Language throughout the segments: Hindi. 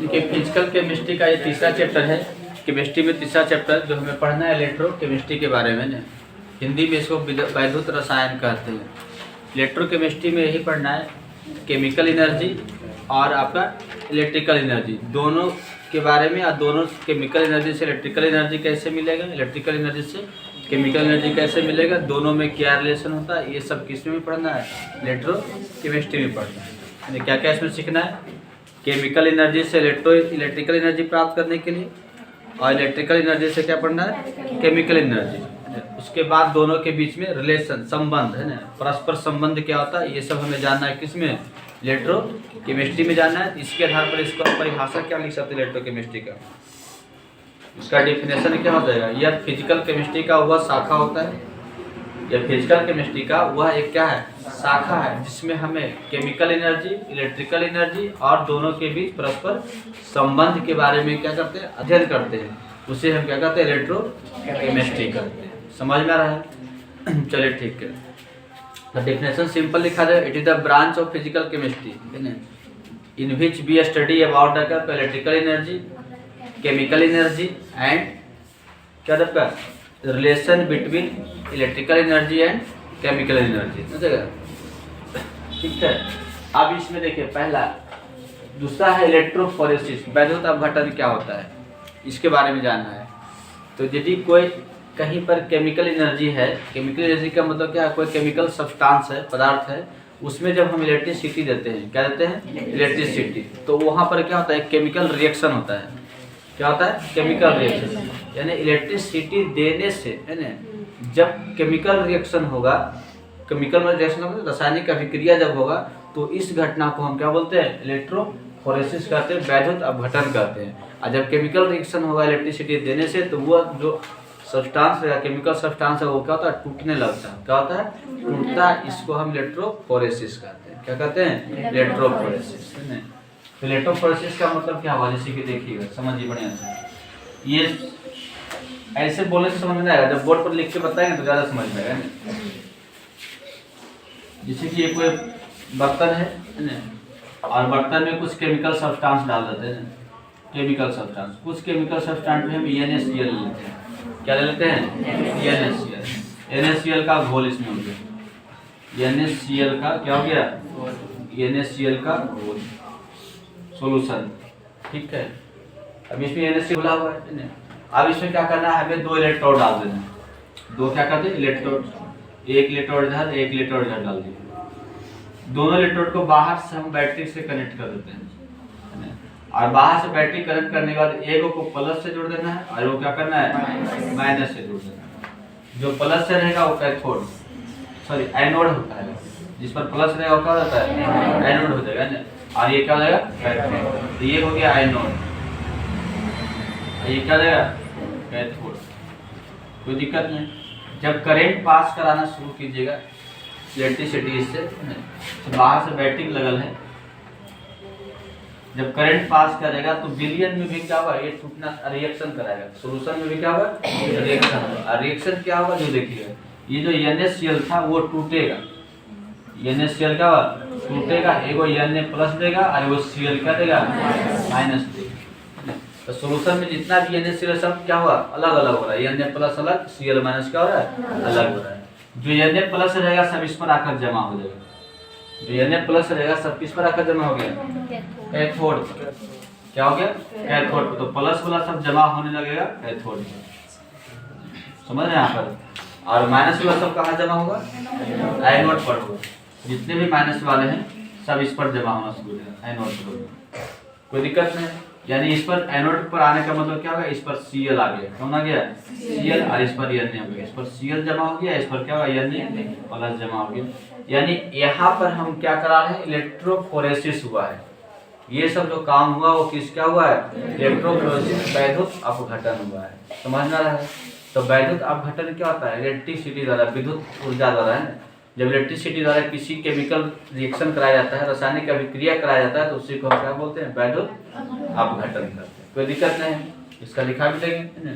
इनके फिजिकल केमिस्ट्री का ये तीसरा चैप्टर है। केमिस्ट्री में तीसरा चैप्टर जो हमें पढ़ना है इलेक्ट्रो केमिस्ट्री के बारे में ना, हिंदी में इसको वैद्युत रसायन कहते हैं। इलेक्ट्रो केमिस्ट्री में यही पढ़ना है केमिकल एनर्जी और आपका इलेक्ट्रिकल एनर्जी दोनों के बारे में, और दोनों केमिकल एनर्जी से इलेक्ट्रिकल एनर्जी कैसे मिलेगा, इलेक्ट्रिकल एनर्जी से केमिकल एनर्जी कैसे मिलेगा, दोनों में क्या रिलेशन होता है, ये सब किस में पढ़ना है, इलेक्ट्रो केमिस्ट्री में पढ़ना है। यानी क्या क्या इसमें सीखना है, केमिकल एनर्जी से इलेक्ट्रिकल एनर्जी प्राप्त करने के लिए, और इलेक्ट्रिकल एनर्जी से क्या पढ़ना है, केमिकल एनर्जी। उसके बाद दोनों के बीच में रिलेशन, संबंध है ना, परस्पर संबंध क्या होता है, ये सब हमें जानना है किसमें, इलेक्ट्रो केमिस्ट्री में जानना है। इसके आधार पर इसको परिभाषा क्या लिख सकते हैं इलेक्ट्रो केमिस्ट्री का, उसका डेफिनेशन क्या हो जाएगा, यह फिजिकल केमिस्ट्री का वह शाखा होता है, यह फिजिकल केमिस्ट्री का वह एक क्या है, शाखा है, जिसमें हमें केमिकल एनर्जी, इलेक्ट्रिकल एनर्जी और दोनों के बीच परस्पर संबंध के बारे में क्या करते हैं, अध्ययन करते हैं। उसे हम क्या कहते हैं, इलेक्ट्रो केमिस्ट्री करते हैं। समझ में आ रहा है? चलिए ठीक है। The definition simple लिखा जाए, it is the branch of physical chemistry in which we study about the electrical energy, chemical energy and क्या का relation between electrical energy and chemical energy। ठीक है। अब इसमें देखिए पहला, दूसरा है इलेक्ट्रोफोरेसिस, वैद्युत अपघटन क्या होता है, इसके बारे में जानना है। तो यदि कोई कहीं पर केमिकल एनर्जी है, केमिकल एनर्जी का मतलब क्या है, कोई केमिकल सब्सटेंस है, पदार्थ है, उसमें जब हम इलेक्ट्रिसिटी देते हैं, क्या देते हैं, इलेक्ट्रिसिटी, तो वहाँ पर क्या होता है, केमिकल रिएक्शन होता है। क्या होता है, केमिकल रिएक्शन। यानी इलेक्ट्रिसिटी देने से है ना, जब केमिकल रिएक्शन होगा, केमिकल में रिएक्शन होगा, रासायनिक अभिक्रिया जब होगा, तो इस घटना को हम क्या बोलते हैं, इलेक्ट्रोफोरेसिस कहते हैं, वैद्युत अपघटन कहते हैं। और जब केमिकल रिएक्शन होगा इलेक्ट्रिसिटी देने से, तो वह जो सब्सटेंस या केमिकल सब्सटेंस है वो क्या होता है, टूटने लगता है। क्या होता है, टूटता है। इसको हम इलेक्ट्रोफोरेसिस कहते हैं। क्या कहते हैं, इलेक्ट्रोफोरेसिस। तो इलेक्ट्रोफोरेसिस का मतलब क्या हुआ, जैसे कि देखिएगा, समझिए बढ़िया से। ये ऐसे बोलने से समझ में आएगा, जब बोर्ड पर लिख के बताएंगे तो ज़्यादा समझ में आएगा। जैसे कि ये कोई बर्तन है ना, और बर्तन में कुछ केमिकल सब्सटेंस डाल देते हैं, केमिकल सब्सटेंस, कुछ केमिकल सब्सटेंस में हम NaCl लेते हैं। क्या ले लेते हैं, NaCl का घोल इसमें हो गया, NaCl का क्या हो गया, NaCl का घोल सॉल्यूशन। ठीक है। अब इसमें NaCl घोला हुआ है। अब इसमें क्या करना है, हमें 2 इलेक्ट्रोड डाल देना है। 2 क्या करते हैं, इलेक्ट्रोड, 1 इलेक्ट्रोड इधर, 1 इलेक्ट्रोड इधर डाल दिए। दोनों इलेक्ट्रोड को बाहर से हम बैटरी से कनेक्ट कर देते हैं, और बाहर से बैटरी कनेक्ट करने के बाद एक को प्लस से जोड़ देना है, और वो क्या करना है, माइनस से जोड़ देना है। जो प्लस से रहेगा वो कैथोड, सॉरी एनोड होता है। जिस पर प्लस रहेगा वो क्या होता है, एनोड हो जाएगा ना, और ये क्या हो जाएगा, कैथोड। तो ये हो गया एनोड, ये क्या हो जाएगा, कैथोड। कोई दिक्कत नहीं। जब करंट पास कराना शुरू कीजिएगा इलेक्ट्रिसिटी इससे, तो बाहर से बैटरी लगल है, जब करंट पास करेगा तो विलयन में भी क्या होगा, ये टूटना, रिएक्शन कराएगा। सॉल्यूशन में भी क्या होगा, रिएक्शन होगा। रिएक्शन क्या होगा, जो देखिएगा, ये जो NaCl था वो टूटेगा, NaCl क्या होगा, टूटेगा, एगो Na+ देगा और वो Cl क्या देगा, माइनस देगा। तो सॉल्यूशन में जितना भी NaCl सब क्या हुआ, अलग अलग हो रहा है, Na+ अलग, Cl- क्या हो रहा है, अलग हो रहा है। जो Na+ रहेगा सब इस पर आकर जमा हो जाएगा, जो Na+ रहेगा सब किस पर आकर जमा हो गया, कैथोड। क्या हो गया, कैथोड। तो प्लस वाला सब जमा होने लगेगा कैथोड। समझ रहे हैं यहाँ पर। और माइनस वाला सब कहाँ जमा होगा, एनोड पर होगा। जितने भी माइनस वाले हैं सब इस पर जमा होना शुरू हो जाएगा, एनोड पर होगा। कोई दिक्कत नहीं। यानी इस पर एनोड पर आने का मतलब क्या होगा, इस पर Cl आ गया, कौन आ गया, Cl, और इस पर Na हो गया, इस पर Cl जमा हो गया, इस पर क्या होगा, Na+ जमा हो गया। यानी यहाँ पर हम क्या करा रहे हैं, इलेक्ट्रोफोरेसिस हुआ है। ये सब जो काम हुआ वो किस क्या हुआ है, इलेक्ट्रोफोरेसिस, वैद्युत अपघटन हुआ है। समझ में आ रहा है। तो वैद्युत अपघटन क्या होता है, इलेक्ट्रिसिटी द्वारा, विद्युत ऊर्जा द्वारा है। जब इलेक्ट्रिसिटी द्वारा किसी केमिकल रिएक्शन कराया जाता है, रासायनिक अभिक्रिया कराया जाता है, तो उसी को हम क्या बोलते हैं, वैद्युत अपघटन करते हैं। कोई दिक्कत नहीं, इसका लिखा भी देंगे।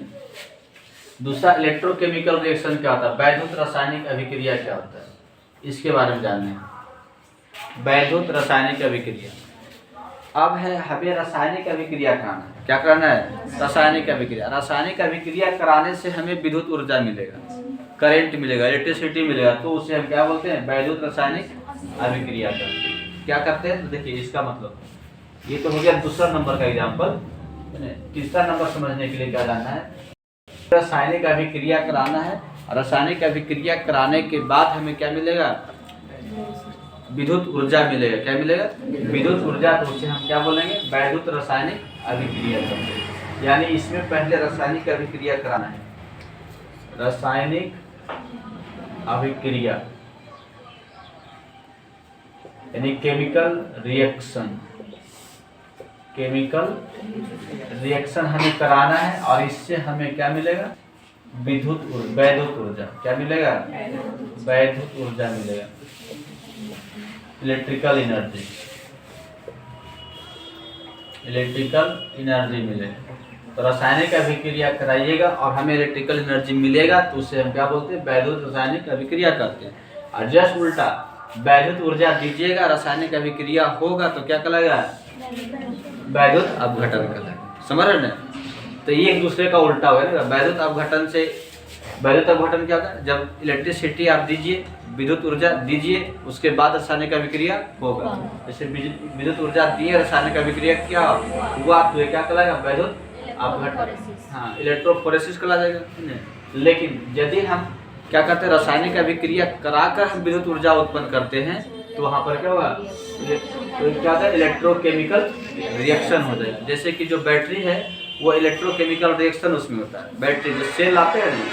दूसरा इलेक्ट्रोकेमिकल रिएक्शन क्या होता है, वैद्युत रासायनिक अभिक्रिया क्या होता है, इसके बारे में जानना है। वैद्युत रासायनिक अभिक्रिया, अब है हमें रासायनिक अभिक्रिया कराना है। क्या कराना है? रासायनिक अभिक्रिया। रासायनिक अभिक्रिया कराने से हमें विद्युत ऊर्जा मिलेगा, करंट मिलेगा, इलेक्ट्रिसिटी मिलेगा, तो उसे हम क्या बोलते हैं? वैद्युत रासायनिक अभिक्रिया करते हैं। क्या करते हैं? तो देखिए इसका मतलब ये तो हो गया दूसरा नंबर का एग्जाम्पल। तीसरा नंबर समझने के लिए क्या जानना है? रासायनिक अभिक्रिया कराना है। रासायनिक अभिक्रिया कराने के बाद हमें क्या मिलेगा? विद्युत ऊर्जा मिलेगा। क्या मिलेगा? विद्युत ऊर्जा। तो उसे हम क्या बोलेंगे? वैद्युत रासायनिक अभिक्रिया करते हैं। यानी इसमें पहले रासायनिक अभिक्रिया कराना है। रासायनिक अभिक्रिया यानी केमिकल रिएक्शन। केमिकल रिएक्शन हमें कराना है और इससे हमें क्या मिलेगा? वैद्युत ऊर्जा। क्या मिलेगा? वैद्युत ऊर्जा मिलेगा, इलेक्ट्रिकल एनर्जी। इलेक्ट्रिकल एनर्जी मिलेगा। तो रासायनिक अभिक्रिया कराइएगा और हमें इलेक्ट्रिकल एनर्जी मिलेगा, तो उसे हम क्या बोलते हैं? वैद्युत रासायनिक अभिक्रिया करते हैं। और जस्ट उल्टा, वैद्युत ऊर्जा दीजिएगा, रासायनिक अभिक्रिया होगा तो क्या कहलाएगा? वैद्युत अपघटन कहलाएगा। समझ रहे ना? तो ये एक दूसरे का उल्टा हुआ है ना। वैद्युत अपघटन से, वैद्युत अपघटन क्या होता है? जब इलेक्ट्रिसिटी आप दीजिए, विद्युत ऊर्जा दीजिए, उसके बाद रासायनिक अभिक्रिया होगा। जैसे विद्युत ऊर्जा दिए, रासायनिक अभिक्रिया क्या हुआ, तो ये क्या कहलाएगा? वैद्युत अपघटन। हाँ, इलेक्ट्रोफोरेसिस कहला जाएगा। लेकिन यदि हम क्या करते हैं? रासायनिक अभिक्रिया कराकर हम विद्युत ऊर्जा उत्पन्न करते हैं, तो वहाँ पर क्या होगा? तो क्या होता है? इलेक्ट्रोकेमिकल रिएक्शन हो जाएगा। जैसे कि जो बैटरी है वो इलेक्ट्रोकेमिकल रिएक्शन उसमें होता है। बैटरी जो सेल लाते हैं ना,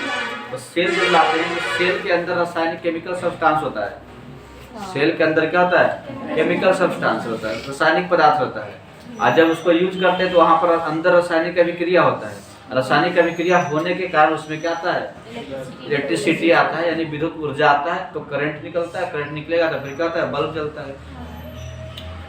तो सेल जब लाते हैं तो सेल के अंदर रासायनिक केमिकल सब्सटेंस होता है। सेल के अंदर क्या होता है? केमिकल सब्सटेंस होता है, रासायनिक पदार्थ होता है। और जब उसको यूज करते हैं तो वहाँ पर अंदर रासायनिक अभिक्रिया होता है। रासायनिक अभिक्रिया होने के कारण उसमें क्या आता है? इलेक्ट्रिसिटी आता है, यानी विद्युत ऊर्जा आता है, तो करंट निकलता है। करंट निकलेगा तो फिर क्या होता है? बल्ब जलता है।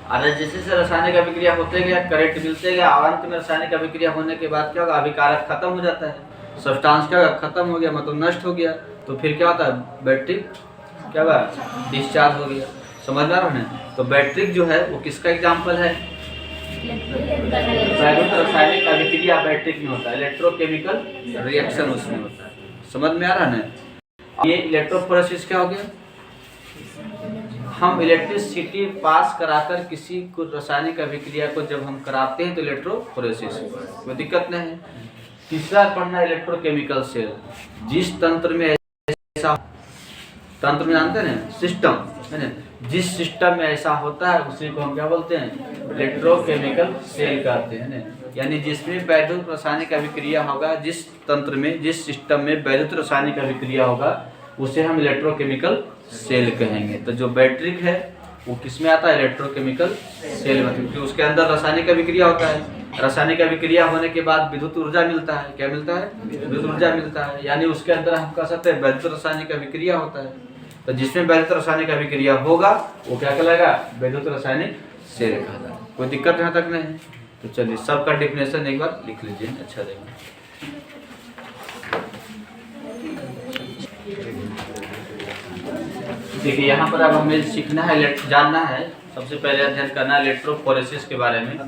और जैसे रासायनिक अभिक्रिया होते गया, करंट मिलते गया, अंत में रासायनिक अभिक्रिया होने के बाद क्या होगा? अभिकारक खत्म हो जाता है, सब्सटेंस क्या होगा? खत्म हो गया, मतलब नष्ट हो गया। तो फिर क्या होता है? बैटरी क्या होगा? डिस्चार्ज हो गया। समझ आ रहा है? तो बैटरी जो है वो किसका एग्जाम्पल है? वैद्युत रासायनिक अभिक्रिया बैटरी में होता है, इलेक्ट्रोकेमिकल रिएक्शन उसमें होता है। समझ में आ रहा है? ये इलेक्ट्रोफोरेसिस क्या हो गया? हम इलेक्ट्रिसिटी पास कराकर किसी को रासायनिक अभिक्रिया को जब हम कराते हैं तो इलेक्ट्रोफोरेसिस कोई दिक्कत नहीं है। तीसरा पढ़ना इलेक्ट्रोकेमिकल सेल। जिस तंत्र में ऐसा, तंत्र में जानते हैं सिस्टम है ना, जिस सिस्टम में ऐसा होता है उसी को हम क्या बोलते हैं? इलेक्ट्रोकेमिकल सेल कहते हैं ना। यानी जिसमें वैद्युत रासायनिक अभिक्रिया होगा, जिस तंत्र में, जिस सिस्टम में वैद्युत रासायनिक अभिक्रिया होगा, उसे हम इलेक्ट्रोकेमिकल सेल कहेंगे। तो जो बैटरी है वो किसमें आता है? इलेक्ट्रोकेमिकल सेल में, क्योंकि उसके अंदर रासायनिक अभिक्रिया होता है। रासायनिक अभिक्रिया होने के बाद विद्युत ऊर्जा मिलता है। क्या मिलता है? विद्युत ऊर्जा मिलता है। यानी उसके अंदर हम कह सकते हैं वैद्युत रासायनिक अभिक्रिया होता है। तो जिसमें वैद्युत रासायनिक अभिक्रिया होगा वो क्या कहलाएगा? वैद्युत रासायनिक सेल कहलाएगा। कोई दिक्कत यहाँ तक नहीं है? तो चलिए सबका डेफिनेशन एक बार लिख लीजिए, अच्छा रहेगा। देखिए यहाँ पर अब हमें सीखना है, जानना है, सबसे पहले अध्ययन करना है इलेक्ट्रोफोरेसिस के बारे में,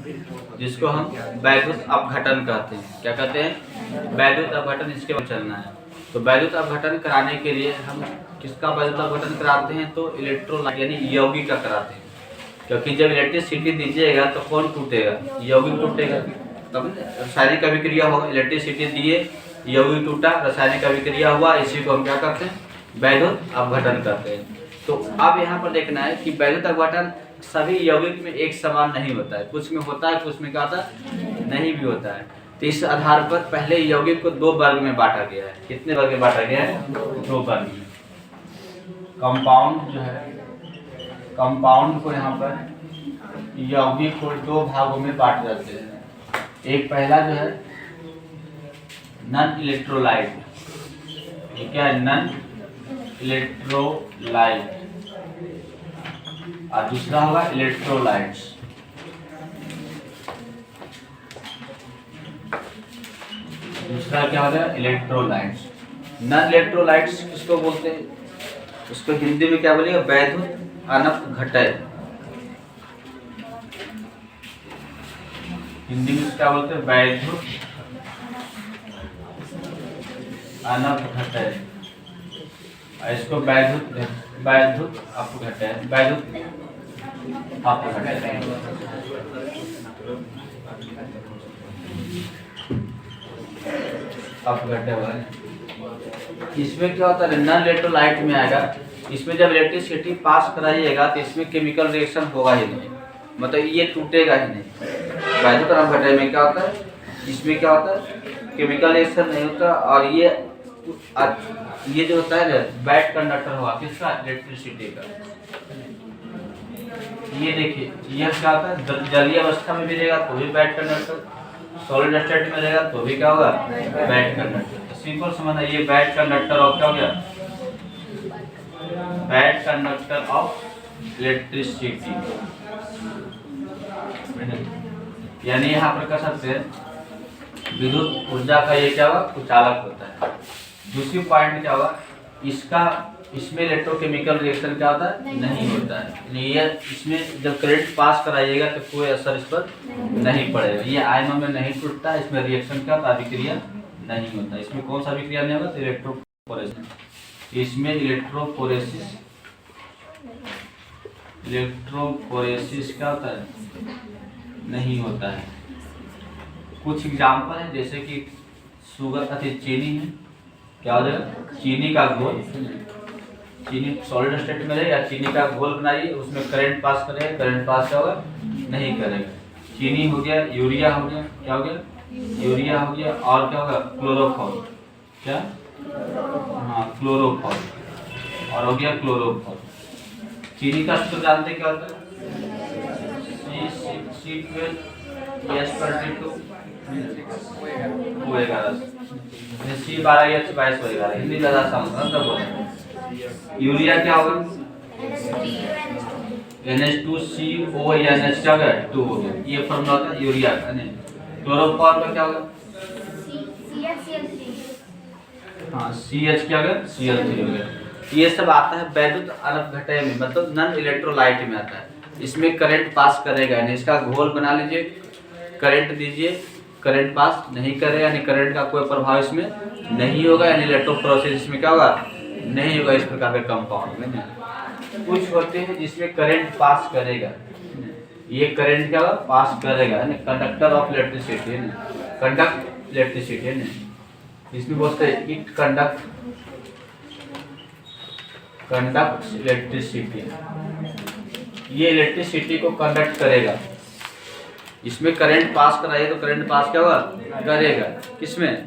जिसको हम वैद्युत अपघटन कहते हैं। क्या कहते हैं? वैद्युत अपघटन। इसके बाद चलना है। तो वैद्युत अपघटन कराने के लिए हम किसका वैद्युत अपघटन कराते हैं? तो इलेक्ट्रोलाइट यानी यौगिक का कराते हैं। क्योंकि जब इलेक्ट्रिसिटी दीजिएगा तो कौन टूटेगा? यौगिक टूटेगा, तब रासायनिक अभिक्रिया होगा। इलेक्ट्रिसिटी दिए, यौगिक टूटा, रासायनिक अभिक्रिया हुआ, इसी को हम क्या करते हैं? वैद्युत अपघटन करते हैं। तो अब यहाँ पर देखना है कि वैद्युत अपघटन सभी यौगिक में एक समान नहीं होता है। कुछ में होता है, कुछ में क्या होता है? नहीं भी होता है। तो इस आधार पर पहले यौगिक को दो वर्ग में बांटा गया है। कितने वर्ग में बांटा गया है? दो वर्ग में। कंपाउंड जो है, कंपाउंड को यहाँ पर यौगिक को दो भागों में बांट जाते हैं। एक पहला जो है नॉन इलेक्ट्रोलाइट। ये क्या है? Non electrolyte. और दूसरा होगा इलेक्ट्रोलाइट्स। दूसरा क्या होगा? इलेक्ट्रोलाइट्स। नॉन इलेक्ट्रोलाइट्स किसको बोलते हैं? उसको हिंदी में क्या बोलेगा? वैद्युत अनपघटय। हिंदी में क्या बोलते हैं, वैद्युत अनपघटय, इसको वैद्युत अपघटय, वैद्युत अपघटय। इसमें क्या होता है, नॉन इलेक्ट्रोलाइट में आएगा। इसमें जब इलेक्ट्रिसिटी पास कराइएगा तो इसमें केमिकल रिएक्शन होगा ही नहीं, मतलब ये टूटेगा ही नहीं। वैद्युत अपघटय में क्या होता है, इसमें क्या होता है, केमिकल रिएक्शन नहीं होता। और ये जो होता है ना, बैड कंडक्टर हुआ किसका, इलेक्ट्रिसिटी का। ये देखिए, यह क्या होता है, जलीय अवस्था में भी रहेगा तो भी बैड कंडक्टर, सॉलिड स्टेट में रहेगा तो भी क्या होगा, बैड कंडक्टर। सिंपल समझना, ये बैड कंडक्टर ऑफ क्या हो गया, बैड कंडक्टर ऑफ इलेक्ट्रिसिटी। यानी यहाँ पर कह सकते हैं विद्युत ऊर्जा का ये क्या हुआ, कुचालक होता है। दूसरी पॉइंट क्या हुआ, इसमें इलेक्ट्रोकेमिकल रिएक्शन क्या होता है, नहीं होता है। ये इसमें जब करंट पास कराइएगा तो कोई असर इस पर नहीं पड़ेगा। ये आयनों में नहीं टूटता, इसमें रिएक्शन क्या होता, अभिक्रिया नहीं होता। इसमें कौन सा अभिक्रिया नहीं होगा, तो इलेक्ट्रोफोरेसिस। इसमें इलेक्ट्रोफोरेसिस क्या होता है, नहीं होता है। कुछ एग्जाम्पल है, जैसे कि शुगर चीनी है, क्या हो जाएगा, चीनी का घोल, चीनी सॉलिड स्टेट में रहेगा, चीनी का घोल बनाइए, उसमें करंट पास करेगा, करंट पास क्या होगा, नहीं करेगा। चीनी हो गया, यूरिया हो गया, क्या हो गया, यूरिया हो गया। और क्या होगा, क्लोरोफॉल, क्या, हाँ क्लोरोफॉल, और हो गया क्लोरोफॉल। चीनी का सूत्र जानते क्या होता है, C12H12O11 हिंदी ज़्यादा समझ बोले। यूरिया क्या होगा, NH2CONH क्या होगा, 2 हो गया, ये फॉर्मूला होता है यूरिया का। क्लोरोफॉर्म का क्या होगा, हाँ CH क्या होगा, Cl3 हो गया। ये सब आता है वैद्युत अनपघटय में, मतलब नॉन इलेक्ट्रोलाइट में आता है। इसमें करंट पास करेगा यानी इसका घोल बना लीजिए, करंट दीजिए, करंट पास नहीं करेगा यानी करंट का कोई प्रभाव इसमें नहीं होगा, यानी इलेक्ट्रोफोरेसिस इसमें क्या होगा, नहीं होगा। इस प्रकार के कंपाउंड में कुछ होते हैं जिसमें करंट पास करेगा, ये करंट क्या होगा, पास करेगा, यानी conductor of electricity, conduct electricity है। इसमें बोलते हैं इट कंडक्ट इलेक्ट्रिसिटी, ये इलेक्ट्रिसिटी को कंडक्ट करेगा। इसमें करंट पास कराइए तो करंट पास क्या होगा, करेगा, किसमें,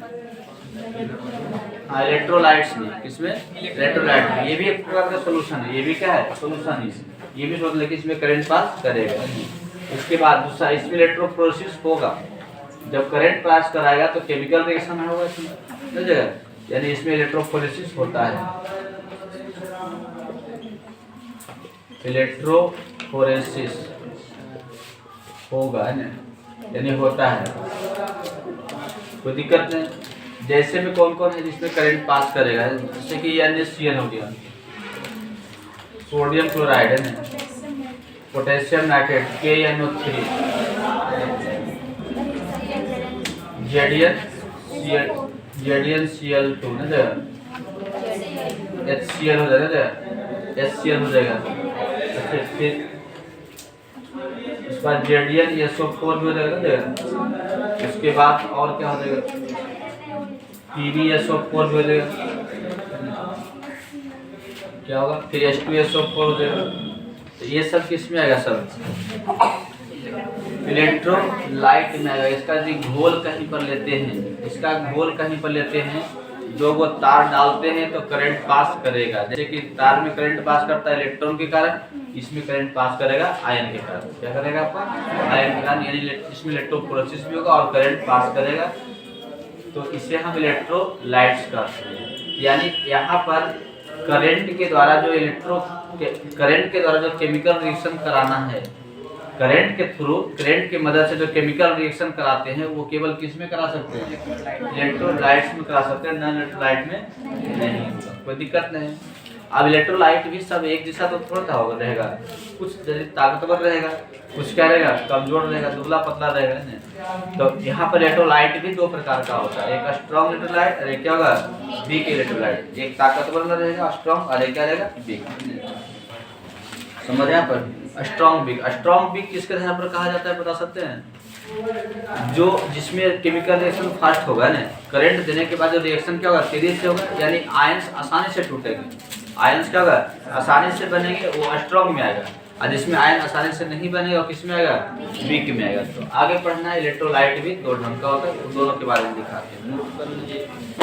हाँ इलेक्ट्रोलाइट्स में, किसमें, इलेक्ट्रोलाइट में। ये भी एक प्रकार का सोल्यूशन है, ये भी क्या है, सोल्यूशन है। ये भी सोच लेकिन इसमें करंट पास करेगा। इसके बाद दूसरा, इसमें इलेक्ट्रोफोरेसिस होगा, जब करंट पास कराएगा तो केमिकल रिएक्शन होगा इसमें, यानी इसमें इलेक्ट्रोफोरेसिस होता है। इलेक्ट्रोफोरेसिस होगा ना, यानी होता है, कोई दिक्कत नहीं। जैसे में कौन कौन है जिसमें करंट पास करेगा, जैसे कि NaCl हो गया, सोडियम क्लोराइड है ना, पोटेशियम नाइट्रेट KNO3, ZnCl2 ना, HCl हो जाएगा, HCl हो जाएगा। फिर उसके बाद ZnSO4 भी हो जाएगा। उसके बाद और क्या हो जाएगा, PbSO4 भी हो जाएगा, क्या होगा, फिर H2SO4 हो जाएगा। तो ये सब किस में आएगा, सब इलेक्ट्रोलाइट में आएगा। इसका जो घोल कहीं पर लेते हैं, इसका घोल कहीं पर लेते हैं, जो वो तार डालते हैं तो करंट पास करेगा। जैसे कि तार में करंट पास करता है इलेक्ट्रॉन के कारण, इसमें करंट पास करेगा आयन के कारण। क्या करेगा आपका, आयन के कारण, यानी इसमें इलेक्ट्रोफोरेसिस भी होगा और करंट पास करेगा, तो इसे हम इलेक्ट्रोलाइट्स कहते हैं। यानी यहाँ पर करंट के द्वारा जो केमिकल रिएक्शन कराना है, करंट के थ्रू, करंट की मदद से जो केमिकल रिएक्शन कराते हैं वो केवल किस में करा सकते हैं, इलेक्ट्रोलाइट्स में करा सकते हैं, नॉन इलेक्ट्रोलाइट में नहीं होगा, कोई दिक्कत नहीं। अब इलेक्ट्रोलाइट भी सब एक जैसा तो थोड़ा सा होगा रहेगा, कुछ ताकतवर रहेगा, कुछ क्या रहेगा कमजोर रहेगा, दुबला पतला रहेगा ना। तो यहाँ पर इलेक्ट्रोलाइट भी दो प्रकार का होता है, एक स्ट्रॉन्ग इलेक्ट्रोलाइट और एक क्या होगा वीक इलेक्ट्रोलाइट। एक ताकतवर रहेगा स्ट्रॉन्ग और एक क्या रहेगा वीक। समझ यहाँ पर स्ट्रॉन्ग वीक किसके आधार पर कहा जाता है बता सकते हैं? जो जिसमें केमिकल रिएक्शन फास्ट होगा ना, करंट देने के बाद जो रिएक्शन क्या होगा तेजी से होगा, यानी आयंस आसानी से टूटेंगे, आयंस क्या होगा आसानी से बनेंगे, वो स्ट्रॉन्ग में आएगा। और जिसमें आयन आसानी से नहीं बनेगा किस में आएगा वीक में आएगा। तो आगे पढ़ना है इलेक्ट्रोलाइट भी दो ढंग का होता है, दोनों के बारे में दिखाते हैं।